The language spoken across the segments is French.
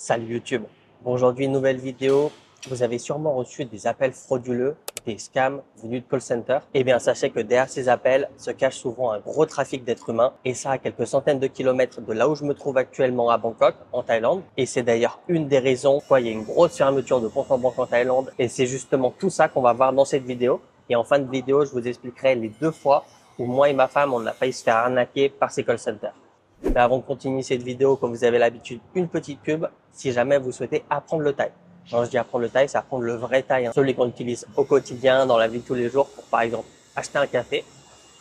Salut YouTube. Bon, aujourd'hui, une nouvelle vidéo. Vous avez sûrement reçu des appels frauduleux, des scams venus de call center. Eh bien, sachez que derrière ces appels se cache souvent un gros trafic d'êtres humains et ça à quelques centaines de kilomètres de là où je me trouve actuellement à Bangkok, en Thaïlande. Et c'est d'ailleurs une des raisons pourquoi il y a une grosse fermeture de comptes en banque en Thaïlande. Et c'est justement tout ça qu'on va voir dans cette vidéo. Et en fin de vidéo, je vous expliquerai les 2 fois où moi et ma femme, on a failli se faire arnaquer par ces call centers. Mais avant de continuer cette vidéo, comme vous avez l'habitude, une petite pub si jamais vous souhaitez apprendre le thaï. Quand je dis apprendre le thaï, c'est apprendre le vrai thaï, celui qu'on utilise au quotidien, dans la vie de tous les jours, pour par exemple acheter un café.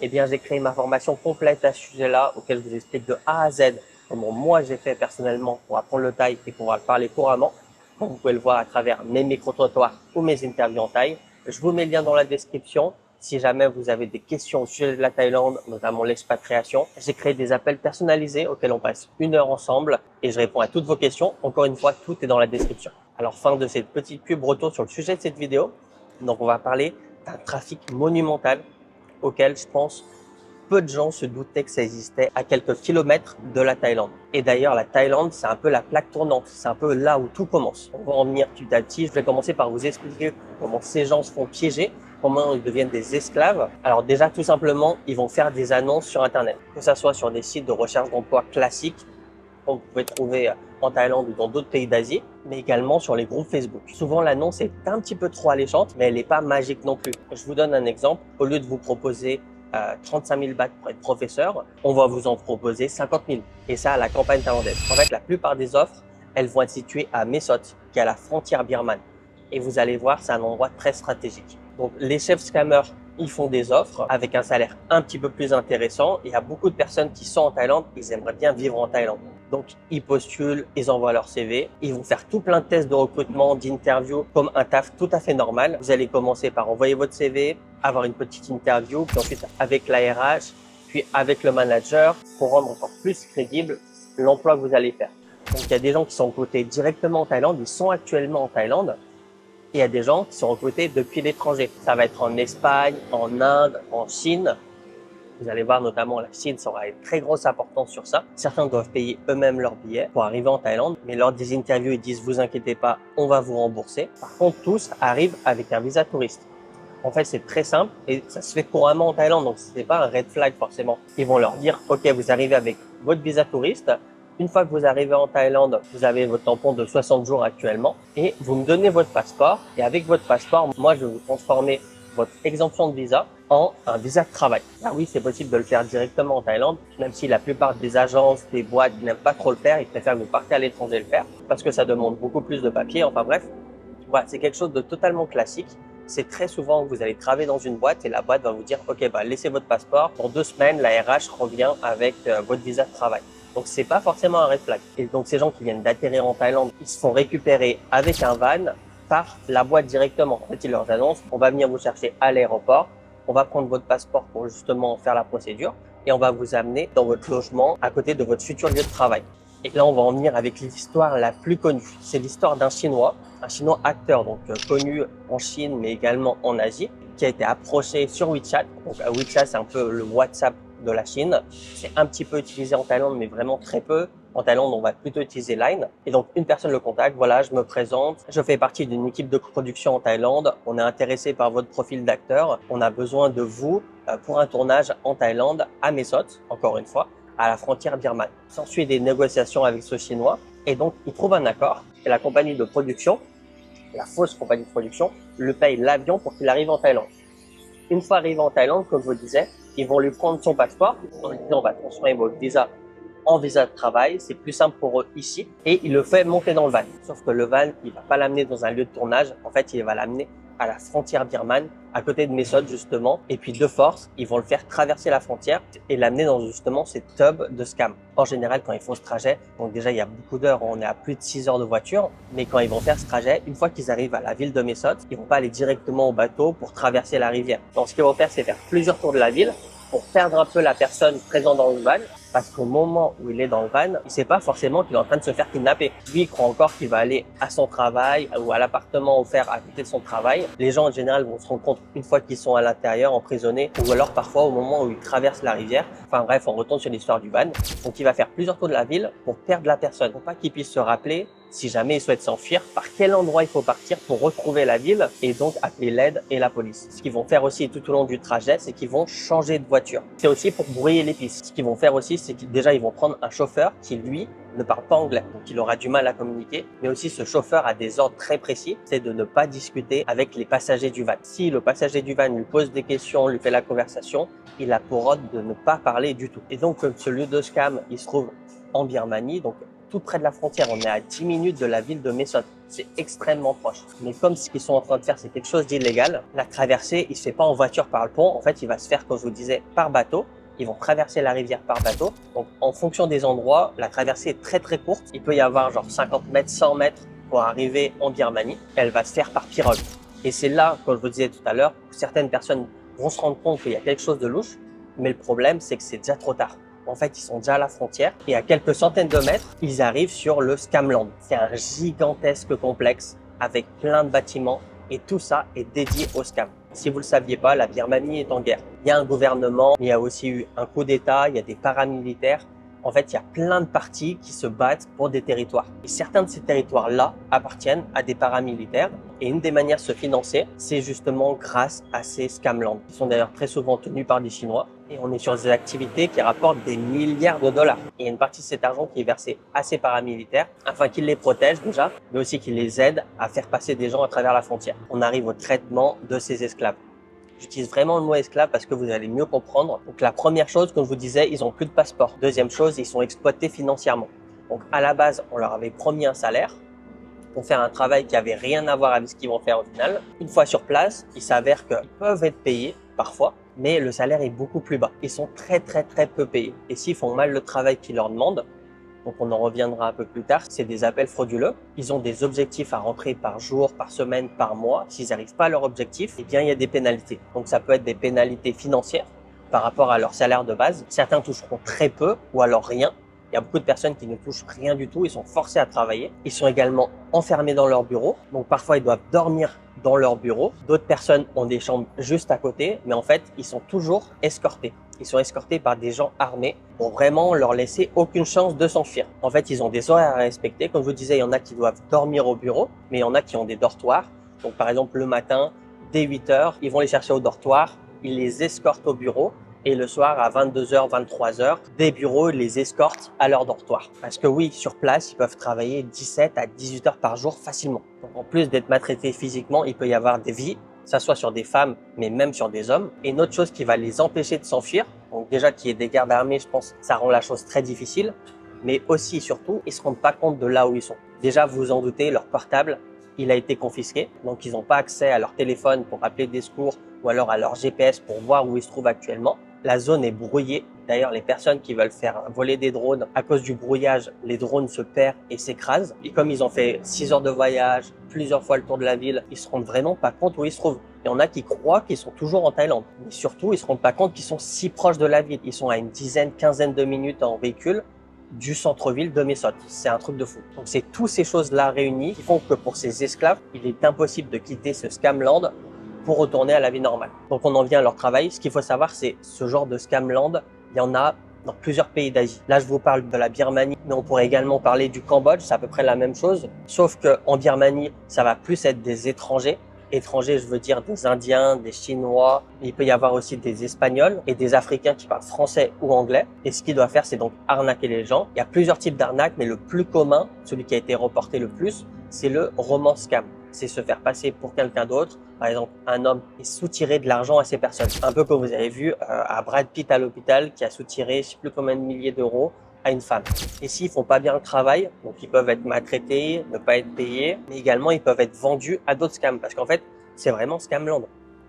Eh bien, j'ai créé ma formation complète à ce sujet-là, auquel je vous explique de A à Z comment moi j'ai fait personnellement pour apprendre le thaï et pouvoir le parler couramment. Comme vous pouvez le voir à travers mes micro-trottoirs ou mes interviews en thaï. Je vous mets le lien dans la description. Si jamais vous avez des questions au sujet de la Thaïlande, notamment l'expatriation, j'ai créé des appels personnalisés auxquels on passe 1 heure ensemble et je réponds à toutes vos questions. Encore une fois, tout est dans la description. Alors, fin de cette petite pub, retour sur le sujet de cette vidéo. Donc, on va parler d'un trafic monumental auquel je pense peu de gens se doutaient que ça existait à quelques kilomètres de la Thaïlande. Et d'ailleurs, la Thaïlande, c'est un peu la plaque tournante. C'est un peu là où tout commence. On va en venir petit à petit. Je vais commencer par vous expliquer comment ces gens se font piéger, comment ils deviennent des esclaves. Alors déjà, tout simplement, ils vont faire des annonces sur Internet, que ce soit sur des sites de recherche d'emploi classiques, comme vous pouvez trouver en Thaïlande ou dans d'autres pays d'Asie, mais également sur les groupes Facebook. Souvent, l'annonce est un petit peu trop alléchante, mais elle n'est pas magique non plus. Je vous donne un exemple. Au lieu de vous proposer 35 000 bahts pour être professeur, on va vous en proposer 50 000. Et ça à la campagne thaïlandaise. En fait, la plupart des offres, elles vont être situées à Mae Sot, qui est à la frontière birmane. Et vous allez voir, c'est un endroit très stratégique. Donc, les chefs scammers, ils font des offres avec un salaire un petit peu plus intéressant. Il y a beaucoup de personnes qui sont en Thaïlande, ils aimeraient bien vivre en Thaïlande. Donc, ils postulent, ils envoient leur CV, ils vont faire tout plein de tests de recrutement, d'interview, comme un taf tout à fait normal. Vous allez commencer par envoyer votre CV, avoir une petite interview, puis ensuite avec la RH, puis avec le manager, pour rendre encore plus crédible l'emploi que vous allez faire. Donc, il y a des gens qui sont recrutés directement en Thaïlande, ils sont actuellement en Thaïlande, et il y a des gens qui sont recrutés depuis l'étranger. Ça va être en Espagne, en Inde, en Chine. Vous allez voir notamment la Chine, ça aura une très grosse importance sur ça. Certains doivent payer eux-mêmes leurs billets pour arriver en Thaïlande, mais lors des interviews, ils disent « vous inquiétez pas, on va vous rembourser ». Par contre, tous arrivent avec un visa touriste. En fait, c'est très simple et ça se fait couramment en Thaïlande, donc ce n'est pas un red flag forcément. Ils vont leur dire « ok, vous arrivez avec votre visa touriste ». Une fois que vous arrivez en Thaïlande, vous avez votre tampon de 60 jours actuellement et vous me donnez votre passeport. Et avec votre passeport, moi, je vais vous transformer votre exemption de visa en un visa de travail. Ah oui, c'est possible de le faire directement en Thaïlande, même si la plupart des agences, des boîtes n'aiment pas trop le faire. Ils préfèrent que vous partez à l'étranger le faire parce que ça demande beaucoup plus de papiers. Enfin bref, voilà, c'est quelque chose de totalement classique. C'est très souvent que vous allez travailler dans une boîte et la boîte va vous dire « ok, laissez votre passeport. Dans 2 semaines, la RH revient avec votre visa de travail ». Donc, c'est pas forcément un red flag. Et donc, ces gens qui viennent d'atterrir en Thaïlande, ils se font récupérer avec un van par la boîte directement. En fait, ils leur annoncent, on va venir vous chercher à l'aéroport, on va prendre votre passeport pour justement faire la procédure et on va vous amener dans votre logement à côté de votre futur lieu de travail. Et là, on va en venir avec l'histoire la plus connue. C'est l'histoire d'un Chinois acteur, donc connu en Chine, mais également en Asie, qui a été approché sur WeChat. Donc, WeChat, c'est un peu le WhatsApp de la Chine. C'est un petit peu utilisé en Thaïlande, mais vraiment très peu. En Thaïlande, on va plutôt utiliser Line. Et donc, une personne le contacte. Voilà, je me présente. Je fais partie d'une équipe de production en Thaïlande. On est intéressé par votre profil d'acteur. On a besoin de vous pour un tournage en Thaïlande, à Mae Sot, encore une fois, à la frontière birmane. S'ensuit des négociations avec ce Chinois. Et donc, il trouve un accord. Et la compagnie de production, la fausse compagnie de production, le paye l'avion pour qu'il arrive en Thaïlande. Une fois arrivé en Thaïlande, comme je vous disais, ils vont lui prendre son passeport. En lui disant, on va transformer votre visa en visa de travail. C'est plus simple pour eux ici. Et il le fait monter dans le van. Sauf que le van, il va pas l'amener dans un lieu de tournage. En fait, il va l'amener à la frontière birmane, à côté de Mae Sot justement. Et puis de force, ils vont le faire traverser la frontière et l'amener dans justement ces tubs de scam. En général, quand ils font ce trajet, donc déjà il y a beaucoup d'heures, on est à plus de 6 heures de voiture, mais quand ils vont faire ce trajet, une fois qu'ils arrivent à la ville de Mae Sot, ils vont pas aller directement au bateau pour traverser la rivière. Donc ce qu'ils vont faire, c'est faire plusieurs tours de la ville pour perdre un peu la personne présente dans le van, parce qu'au moment où il est dans le van, il sait pas forcément qu'il est en train de se faire kidnapper. Lui, il croit encore qu'il va aller à son travail ou à l'appartement offert à côté de son travail. Les gens, en général, vont se rendre compte une fois qu'ils sont à l'intérieur, emprisonnés, ou alors parfois au moment où ils traversent la rivière. Enfin bref, on retourne sur l'histoire du van. Donc, il va faire plusieurs tours de la ville pour perdre la personne, pour pas qu'il puisse se rappeler si jamais ils souhaitent s'enfuir, par quel endroit il faut partir pour retrouver la ville et donc appeler l'aide et la police. Ce qu'ils vont faire aussi tout au long du trajet, c'est qu'ils vont changer de voiture. C'est aussi pour brouiller les pistes. Ce qu'ils vont faire aussi, c'est qu'ils déjà ils vont prendre un chauffeur qui lui ne parle pas anglais, donc il aura du mal à communiquer. Mais aussi ce chauffeur a des ordres très précis, c'est de ne pas discuter avec les passagers du van. Si le passager du van lui pose des questions, lui fait la conversation, il a pour ordre de ne pas parler du tout. Et donc comme ce lieu de scam, il se trouve en Birmanie, donc tout près de la frontière, on est à 10 minutes de la ville de Mae Sot. C'est extrêmement proche. Mais comme ce qu'ils sont en train de faire, c'est quelque chose d'illégal, la traversée, il se fait pas en voiture par le pont. En fait, il va se faire, comme je vous disais, par bateau. Ils vont traverser la rivière par bateau. Donc, en fonction des endroits, la traversée est très très courte. Il peut y avoir genre 50 mètres, 100 mètres pour arriver en Birmanie. Elle va se faire par pirogue. Et c'est là, comme je vous disais tout à l'heure, où certaines personnes vont se rendre compte qu'il y a quelque chose de louche. Mais le problème, c'est que c'est déjà trop tard. En fait, ils sont déjà à la frontière et à quelques centaines de mètres, ils arrivent sur le Scamland. C'est un gigantesque complexe avec plein de bâtiments et tout ça est dédié au scam. Si vous le saviez pas, la Birmanie est en guerre. Il y a un gouvernement, il y a aussi eu un coup d'État, il y a des paramilitaires. En fait, il y a plein de partis qui se battent pour des territoires. Et certains de ces territoires-là appartiennent à des paramilitaires. Et une des manières de se financer, c'est justement grâce à ces scamlands. Ils sont d'ailleurs très souvent tenus par des Chinois. Et on est sur des activités qui rapportent des milliards de dollars. Et il y a une partie de cet argent qui est versé à ces paramilitaires afin qu'ils les protègent déjà, mais aussi qu'ils les aident à faire passer des gens à travers la frontière. On arrive au traitement de ces esclaves. J'utilise vraiment le mot esclave parce que vous allez mieux comprendre. Donc la première chose, comme je vous disais, ils ont plus de passeport. Deuxième chose, ils sont exploités financièrement. Donc à la base, on leur avait promis un salaire pour faire un travail qui avait rien à voir avec ce qu'ils vont faire au final. Une fois sur place, il s'avère qu'ils peuvent être payés parfois, mais le salaire est beaucoup plus bas. Ils sont très peu payés. Et s'ils font mal le travail qu'ils leur demandent, donc on en reviendra un peu plus tard, c'est des appels frauduleux. Ils ont des objectifs à rentrer par jour, par semaine, par mois. S'ils n'arrivent pas à leur objectif, eh bien il y a des pénalités. Donc ça peut être des pénalités financières par rapport à leur salaire de base. Certains toucheront très peu ou alors rien. Il y a beaucoup de personnes qui ne touchent rien du tout, ils sont forcés à travailler. Ils sont également enfermés dans leur bureau, donc parfois ils doivent dormir dans leur bureau. D'autres personnes ont des chambres juste à côté, mais en fait, ils sont toujours escortés. Ils sont escortés par des gens armés pour vraiment leur laisser aucune chance de s'enfuir. En fait, ils ont des horaires à respecter. Comme je vous disais, il y en a qui doivent dormir au bureau, mais il y en a qui ont des dortoirs. Donc par exemple, le matin, dès 8 heures, ils vont les chercher au dortoir, ils les escortent au bureau. Et le soir, à 22h, 23h, des bureaux les escortent à leur dortoir. Parce que oui, sur place, ils peuvent travailler 17 à 18 heures par jour facilement. Donc en plus d'être maltraités physiquement, il peut y avoir des vies, que ça soit sur des femmes, mais même sur des hommes. Et une autre chose qui va les empêcher de s'enfuir, donc déjà qu'il y ait des gardes armés, je pense, ça rend la chose très difficile. Mais aussi, surtout, ils se rendent pas compte de là où ils sont. Déjà, vous vous en doutez, leur portable, il a été confisqué. Donc ils n'ont pas accès à leur téléphone pour appeler des secours ou alors à leur GPS pour voir où ils se trouvent actuellement. La zone est brouillée. D'ailleurs, les personnes qui veulent faire voler des drones, à cause du brouillage, les drones se perdent et s'écrasent. Et comme ils ont fait 6 heures de voyage, plusieurs fois le tour de la ville, ils se rendent vraiment pas compte où ils se trouvent. Il y en a qui croient qu'ils sont toujours en Thaïlande. Mais surtout, ils se rendent pas compte qu'ils sont si proches de la ville. Ils sont à une dizaine, quinzaine de minutes en véhicule du centre-ville de Mae Sot. C'est un truc de fou. Donc c'est toutes ces choses-là réunies qui font que pour ces esclaves, il est impossible de quitter ce scamland pour retourner à la vie normale. Donc on en vient à leur travail. Ce qu'il faut savoir, c'est ce genre de scamland, il y en a dans plusieurs pays d'Asie. Là, je vous parle de la Birmanie, mais on pourrait également parler du Cambodge, c'est à peu près la même chose. Sauf qu'en Birmanie, ça va plus être des étrangers. Étrangers, je veux dire des Indiens, des Chinois. Il peut y avoir aussi des Espagnols et des Africains qui parlent français ou anglais. Et ce qu'ils doivent faire, c'est donc arnaquer les gens. Il y a plusieurs types d'arnaques, mais le plus commun, celui qui a été reporté le plus, c'est le romance scam. C'est se faire passer pour quelqu'un d'autre, par exemple un homme, et soutirer de l'argent à ces personnes. Un peu comme vous avez vu à Brad Pitt à l'hôpital qui a soutiré je sais plus combien de milliers d'euros à une femme. Et s'ils font pas bien le travail, donc ils peuvent être maltraités, ne pas être payés, mais également ils peuvent être vendus à d'autres scams parce qu'en fait c'est vraiment scamland.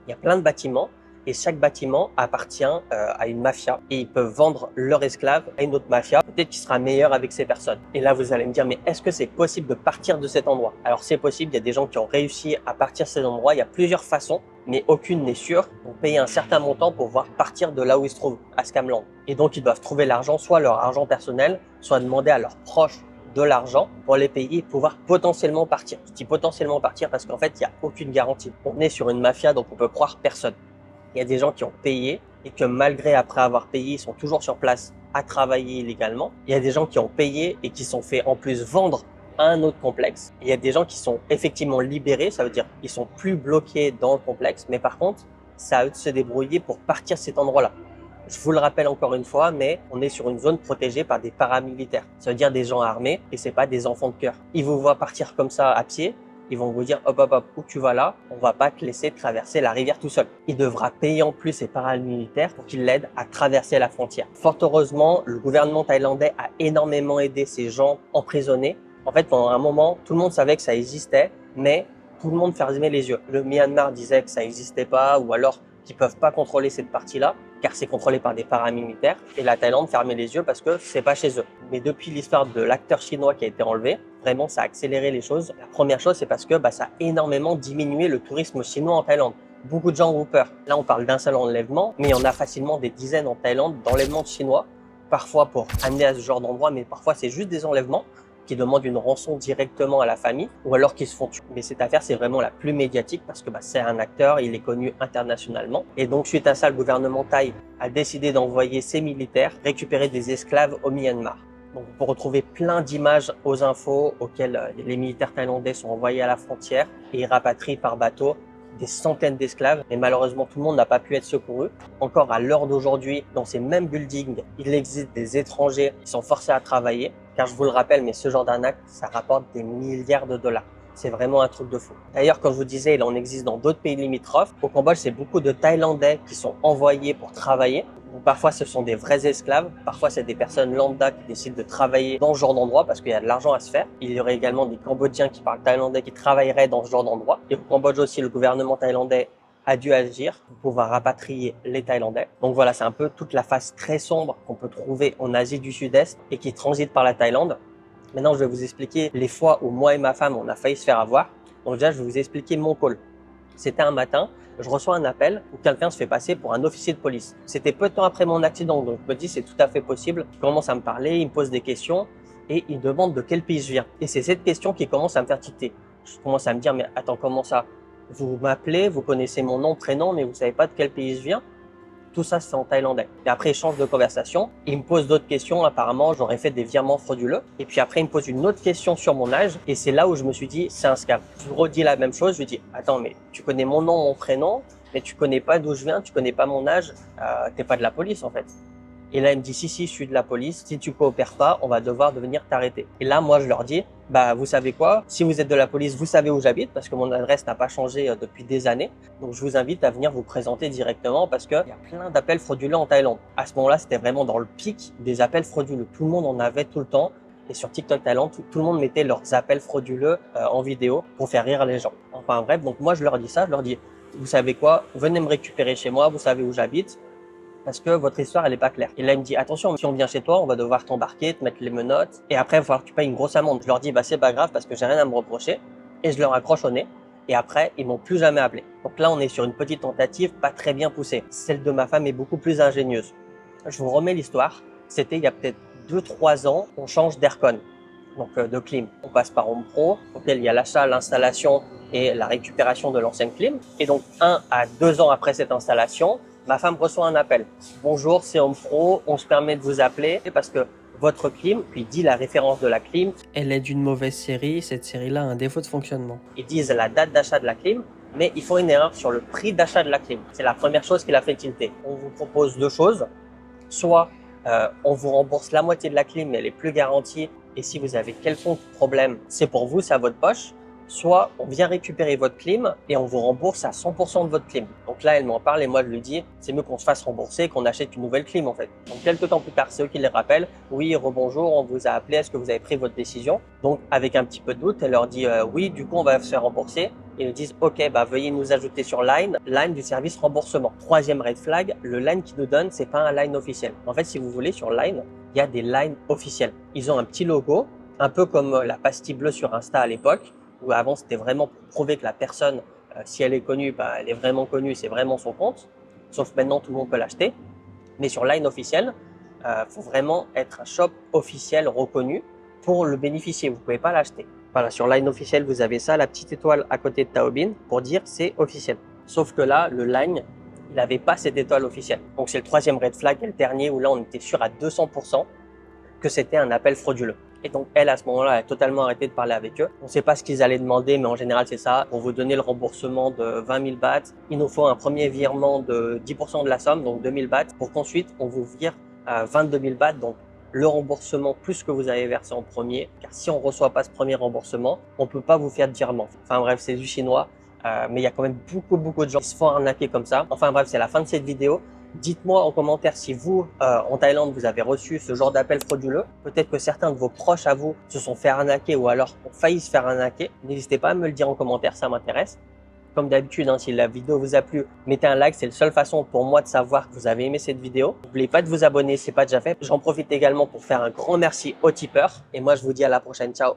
Il y a plein de bâtiments et chaque bâtiment appartient à une mafia et ils peuvent vendre leurs esclaves à une autre mafia, peut-être qui sera meilleure avec ces personnes. Et là vous allez me dire, mais est-ce que c'est possible de partir de cet endroit? Alors c'est possible, il y a des gens qui ont réussi à partir de cet endroit, il y a plusieurs façons, mais aucune n'est sûre. Donc payer un certain montant pour pouvoir partir de là où ils se trouvent, à Scamland. Et donc ils doivent trouver l'argent, soit leur argent personnel, soit demander à leurs proches de l'argent pour les payer et pouvoir potentiellement partir. Je dis potentiellement partir parce qu'en fait il n'y a aucune garantie. On est sur une mafia donc on peut croire personne. Il y a des gens qui ont payé et que malgré après avoir payé, ils sont toujours sur place à travailler illégalement. Il y a des gens qui ont payé et qui sont fait en plus vendre à un autre complexe. Il y a des gens qui sont effectivement libérés, ça veut dire qu'ils sont plus bloqués dans le complexe, mais par contre, c'est à eux de se débrouiller pour partir de cet endroit-là. Je vous le rappelle encore une fois, mais on est sur une zone protégée par des paramilitaires. Ça veut dire des gens armés et c'est pas des enfants de cœur. Ils vous voient partir comme ça à pied, ils vont vous dire hop hop hop, où tu vas là, on va pas te laisser traverser la rivière tout seul. Il devra payer en plus ces paramilitaires pour qu'ils l'aident à traverser la frontière. Fort heureusement, le gouvernement thaïlandais a énormément aidé ces gens emprisonnés. En fait, pendant un moment, tout le monde savait que ça existait, mais tout le monde fermait les yeux. Le Myanmar disait que ça n'existait pas ou alors qu'ils peuvent pas contrôler cette partie-là, car c'est contrôlé par des paramilitaires. Et la Thaïlande fermait les yeux parce que c'est pas chez eux. Mais depuis l'histoire de l'acteur chinois qui a été enlevé, vraiment ça a accéléré les choses. La première chose, c'est parce que ça a énormément diminué le tourisme chinois en Thaïlande. Beaucoup de gens ont peur. Là, on parle d'un seul enlèvement, mais il y en a facilement des dizaines en Thaïlande d'enlèvements de Chinois, parfois pour amener à ce genre d'endroit, mais parfois c'est juste des enlèvements qui demandent une rançon directement à la famille ou alors qui se font tuer. Mais cette affaire, c'est vraiment la plus médiatique parce que c'est un acteur, il est connu internationalement. Et donc, suite à ça, le gouvernement thaï a décidé d'envoyer ses militaires récupérer des esclaves au Myanmar. Donc, vous pouvez retrouver plein d'images aux infos auxquelles les militaires thaïlandais sont envoyés à la frontière et ils rapatrient par bateau des centaines d'esclaves, mais malheureusement tout le monde n'a pas pu être secouru. Encore à l'heure d'aujourd'hui, dans ces mêmes buildings, il existe des étrangers qui sont forcés à travailler, car je vous le rappelle, mais ce genre d'arnaque, ça rapporte des milliards de dollars. C'est vraiment un truc de fou. D'ailleurs, comme je vous disais, il en existe dans d'autres pays limitrophes. Au Cambodge, c'est beaucoup de Thaïlandais qui sont envoyés pour travailler. Parfois, ce sont des vrais esclaves. Parfois, c'est des personnes lambda qui décident de travailler dans ce genre d'endroit parce qu'il y a de l'argent à se faire. Il y aurait également des Cambodgiens qui parlent thaïlandais qui travailleraient dans ce genre d'endroit. Et au Cambodge aussi, le gouvernement thaïlandais a dû agir pour pouvoir rapatrier les Thaïlandais. Donc voilà, c'est un peu toute la face très sombre qu'on peut trouver en Asie du Sud-Est et qui transite par la Thaïlande. Maintenant, je vais vous expliquer les fois où moi et ma femme, on a failli se faire avoir. Donc déjà, je vais vous expliquer mon call. C'était un matin, je reçois un appel où quelqu'un se fait passer pour un officier de police. C'était peu de temps après mon accident, donc je me dis c'est tout à fait possible. Il commence à me parler, il me pose des questions et il me demande de quel pays je viens. Et c'est cette question qui commence à me faire tilter. Je commence à me dire mais attends, comment ça? Vous m'appelez, vous connaissez mon nom, prénom, mais vous savez pas de quel pays je viens? Tout ça, c'est en thaïlandais. Et après échange de conversation, il me pose d'autres questions. Apparemment, j'aurais fait des virements frauduleux. Et puis après, il me pose une autre question sur mon âge. Et c'est là où je me suis dit, c'est un scam. Je lui redis la même chose. Je lui dis, attends, mais tu connais mon nom, mon prénom, mais tu connais pas d'où je viens, tu connais pas mon âge. T'es pas de la police, en fait. Et là, il me dit, si, je suis de la police. Si tu coopères pas, on va devoir venir t'arrêter. Et là, moi, je leur dis, vous savez quoi? Si vous êtes de la police, vous savez où j'habite parce que mon adresse n'a pas changé depuis des années. Donc, je vous invite à venir vous présenter directement parce qu'il y a plein d'appels frauduleux en Thaïlande. À ce moment-là, c'était vraiment dans le pic des appels frauduleux. Tout le monde en avait tout le temps. Et sur TikTok Thaïlande, tout le monde mettait leurs appels frauduleux en vidéo pour faire rire les gens. Enfin bref, donc moi, je leur dis ça. Je leur dis, vous savez quoi? Venez me récupérer chez moi. Vous savez où j'habite. Parce que votre histoire, elle est pas claire. Et là, il me dit, attention, si on vient chez toi, on va devoir t'embarquer, te mettre les menottes. Et après, il va falloir que tu payes une grosse amende. Je leur dis, c'est pas grave parce que j'ai rien à me reprocher. Et je leur accroche au nez. Et après, ils m'ont plus jamais appelé. Donc là, on est sur une petite tentative pas très bien poussée. Celle de ma femme est beaucoup plus ingénieuse. Je vous remets l'histoire. C'était il y a peut-être 2-3 ans, on change d'aircon. Donc de clim. On passe par Home Pro, auquel il y a l'achat, l'installation et la récupération de l'ancienne clim. Et donc 1 à 2 ans après cette installation, ma femme reçoit un appel. Bonjour, c'est Home Pro, on se permet de vous appeler parce que votre clim, puis dit la référence de la clim. Elle est d'une mauvaise série, cette série-là a un défaut de fonctionnement. Ils disent la date d'achat de la clim, mais ils font une erreur sur le prix d'achat de la clim. C'est la première chose qui l'a fait tilter. On vous propose 2 choses. Soit on vous rembourse la moitié de la clim, mais elle est plus garantie. Et si vous avez quelconque problème, c'est pour vous, c'est à votre poche. Soit on vient récupérer votre clim et on vous rembourse à 100% de votre clim. Donc là, elle m'en parle et moi je lui dis, c'est mieux qu'on se fasse rembourser et qu'on achète une nouvelle clim en fait. Donc quelques temps plus tard, c'est eux qui les rappellent. Oui, rebonjour, on vous a appelé, est-ce que vous avez pris votre décision? Donc avec un petit peu de doute, elle leur dit oui, du coup on va se faire rembourser. Ils nous disent ok, veuillez nous ajouter sur Line du service remboursement. Troisième red flag, le Line qu'ils nous donnent, c'est pas un Line officiel. En fait, si vous voulez, sur Line, il y a des Line officiels. Ils ont un petit logo, un peu comme la pastille bleue sur Insta à l'époque, où avant c'était vraiment pour prouver que la personne, si elle est connue, elle est vraiment connue, c'est vraiment son compte. Sauf maintenant, tout le monde peut l'acheter. Mais sur Line officiel, faut vraiment être un shop officiel reconnu pour le bénéficier. Vous pouvez pas l'acheter. Voilà, sur Line officiel, vous avez ça, la petite étoile à côté de Taobin pour dire c'est officiel. Sauf que là, le Line, il n'avait pas cette étoile officielle. Donc c'est le troisième red flag et le dernier où là on était sûr à 200% que c'était un appel frauduleux. Et donc, elle, à ce moment-là, elle a totalement arrêté de parler avec eux. On ne sait pas ce qu'ils allaient demander, mais en général, c'est ça. Pour vous donner le remboursement de 20 000 bahts, il nous faut un premier virement de 10% de la somme, donc 2 000 bahts, pour qu'ensuite, on vous vire 22 000 bahts, donc le remboursement plus ce que vous avez versé en premier. Car si on ne reçoit pas ce premier remboursement, on ne peut pas vous faire de virement. Enfin bref, c'est du chinois. Mais il y a quand même beaucoup de gens qui se font arnaquer comme ça. Enfin bref, c'est la fin de cette vidéo. Dites-moi en commentaire si vous, en Thaïlande, vous avez reçu ce genre d'appel frauduleux. Peut-être que certains de vos proches à vous se sont fait arnaquer ou alors ont failli se faire arnaquer. N'hésitez pas à me le dire en commentaire, ça m'intéresse. Comme d'habitude, si la vidéo vous a plu, mettez un like, c'est la seule façon pour moi de savoir que vous avez aimé cette vidéo. N'oubliez pas de vous abonner si ce n'est pas déjà fait. J'en profite également pour faire un grand merci aux tipeurs. Et moi, je vous dis à la prochaine. Ciao!